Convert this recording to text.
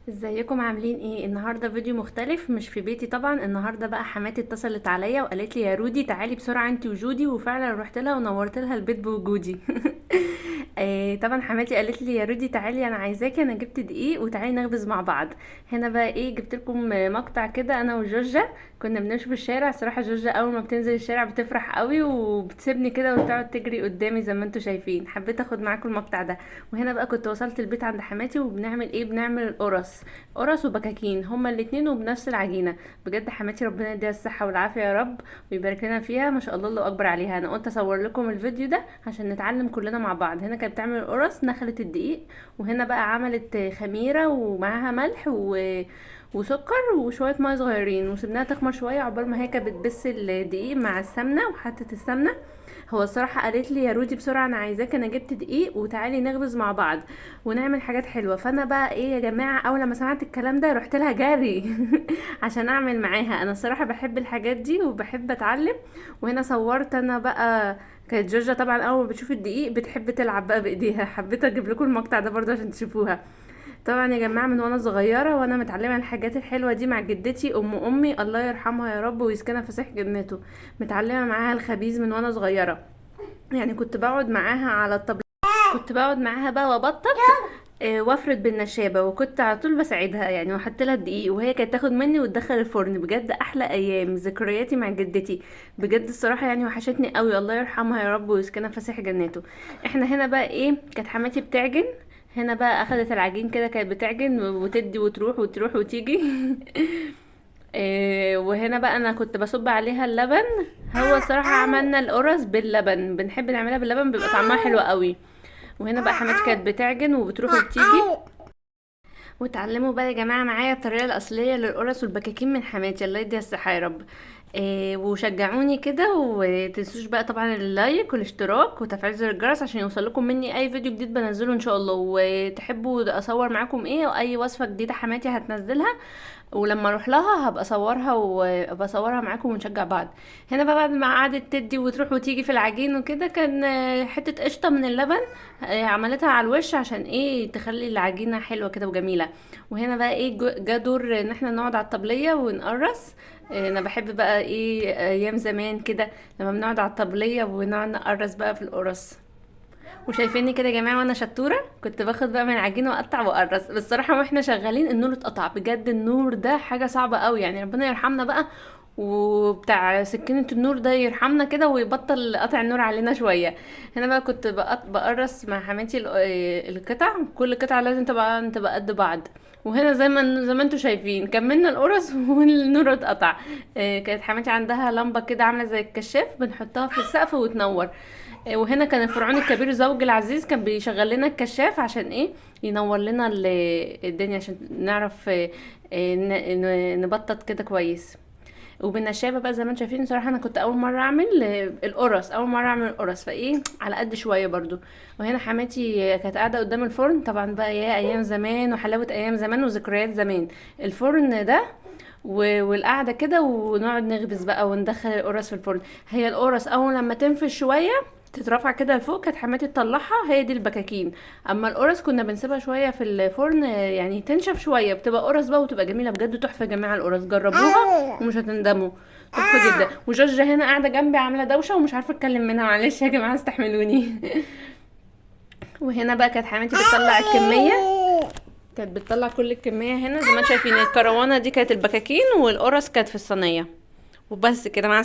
ازيكم عاملين ايه؟ النهارده فيديو مختلف، مش في بيتي طبعا. النهارده بقى حماتي اتصلت عليا وقالت لي يا رودي تعالي بسرعه انتي وجودي، وفعلا رحت لها ونورت لها البيت بوجودي. طبعا حماتي قالت لي يا رودي تعالي انا عايزاكي، انا جبت دقيق وتعالي نخبز مع بعض. هنا بقى جبت لكم مقطع كده انا وجوجة. كنا بنمشي في الشارع، صراحه جوجة اول ما بتنزل الشارع بتفرح قوي وبتسيبني كده وتقعد تجري قدامي زي ما انتم شايفين. حبيت اخد معاكم المقطع ده. وهنا بقى كنت وصلت البيت عند حماتي وبنعمل بنعمل القرص. قرص وبكاكين هما الاتنين وبنفس العجينه. بجد حماتي ربنا يديها الصحه والعافيه يا رب ويبارك لنا فيها، ما شاء الله الله اكبر عليها. انا قلت اصور لكم الفيديو ده عشان نتعلم كلنا مع بعض. هنا كانت بتعمل القرص، نخلت الدقيق، وهنا بقى عملت خميره ومعاها ملح وسكر وشويه ميه صغيرين، وسبناها تخمر شويه عقبال ما هي كانت بتبس الدقيق مع السمنه وحطت السمنه. هو الصراحه قالت لي يا رودي بسرعه انا عايزاك، انا جبت دقيق وتعالي نخبز مع بعض ونعمل حاجات حلوه. فانا بقى يا جماعه اول لما سمعت الكلام ده رحت لها جري عشان اعمل معاها. انا الصراحه بحب الحاجات دي وبحب اتعلم. وهنا صورت انا بقى. كانت جوجة طبعا اول ما بتشوف الدقيق بتحب تلعب بقى بايديها. حبيت اجيب لكم المقطع ده برضه عشان تشوفوها. طبعا يا جماعه من وانا صغيره وانا متعلمه الحاجات الحلوه دي مع جدتي امي الله يرحمها يا رب ويسكنها فسيح جنته. متعلمه معاها الخبيز من وانا صغيره. يعني كنت بقعد معاها على الطبلة، كنت بقعد معاها بقى وابطط وافرد بالنشابه، وكنت على طول بساعدها يعني واحط لها الدقيق، وهي كانت تاخد مني وتدخل الفرن. بجد احلى ايام ذكرياتي مع جدتي. بجد الصراحه يعني وحشتني قوي، الله يرحمها يا رب ويسكنها فسيح جناته. احنا هنا بقى كانت حماتي بتعجن. هنا بقى اخدت العجين كده كانت بتعجن وتدي وتروح وتروح وتيجي. وهنا بقى انا كنت بصب عليها اللبن. هو الصراحه عملنا القرص باللبن، بنحب نعملها باللبن بيبقى طعمها حلو قوي. وهنا بقى حماتي كانت بتعجن وبتروح وبتيجي. وتعلموا بقى يا جماعه معايا الطريقه الاصليه للقرص والبكاكين من حماتي الله يديها الصحه يا رب. وشجعوني كده، وتنسوش بقى طبعا اللايك والاشتراك وتفعيل زر الجرس عشان يوصل لكم مني اي فيديو جديد بنزله ان شاء الله. وتحبوا اصور معاكم واي وصفه جديده حماتي هتنزلها، ولما اروح لها هبقى اصورها وابقى اصورها معاكم ونشجع بعض. هنا بقى بعد ما قعدت تدي وتروح وتيجي في العجين وكده، كان حته قشطه من اللبن عملتها على الوش عشان تخلي العجينه حلوه كده وجميله. وهنا بقى جا دور ان احنا نقعد على الطبليه ونقرص. انا بحب بقى ايام زمان كده لما بنقعد على الطبليه ونقعد نقرص بقى في القرص. وشايفيني كده يا جماعه وانا شطوره، كنت باخد بقى من العجين واقطع واقرص. بس الصراحه واحنا شغالين النور اتقطع، بجد النور ده حاجه صعبه قوي يعني. ربنا يرحمنا بقى وبتاع سكينة النور ده يرحمنا كده ويبطل قطع النور علينا شوية. هنا بقى كنت بقرص مع حماتي القطع، كل قطعة لازم تبقى قد بعض. وهنا زي ما انتوا شايفين كملنا القرص والنور اتقطع. كانت حماتي عندها لمبة كده عاملة زي الكشاف بنحطها في السقف وتنور. وهنا كان الفرعون الكبير زوج العزيز كان بيشغل لنا الكشاف عشان ينور لنا الدنيا عشان نعرف نبطط كده كويس. وبالنشابه بقى زي ما انتم شايفين. صراحه انا كنت اول مره اعمل القرص، اول مره اعمل القرص على قد شويه برضو. وهنا حماتي كانت قاعده قدام الفرن. طبعا بقى يا ايام زمان وحلاوه ايام زمان وذكريات زمان. الفرن ده والقعده كده ونقعد نخبز بقى وندخل القرص في الفرن. هي القرص اول لما تنفش شويه تترفع كده لفوق كانت حماتي تطلعها، هي دي البكاكين. اما القرص كنا بنسيبها شويه في الفرن يعني تنشف شويه، بتبقى قرص بقى وتبقى جميله بجد تحفه يا جماعه. القرص جربوها ومش هتندموا، تحفه جدا. وجوجة هنا قاعده جنبي عامله دوشه ومش عارفه اتكلم منها، معلش يا جماعه استحملوني. وهنا بقى كانت حماتي بتطلع الكميه، كانت بتطلع كل الكميه. هنا زي ما انتم شايفين الكروانه دي كانت البكاكين والقرص كانت في الصينيه. وبس كده مع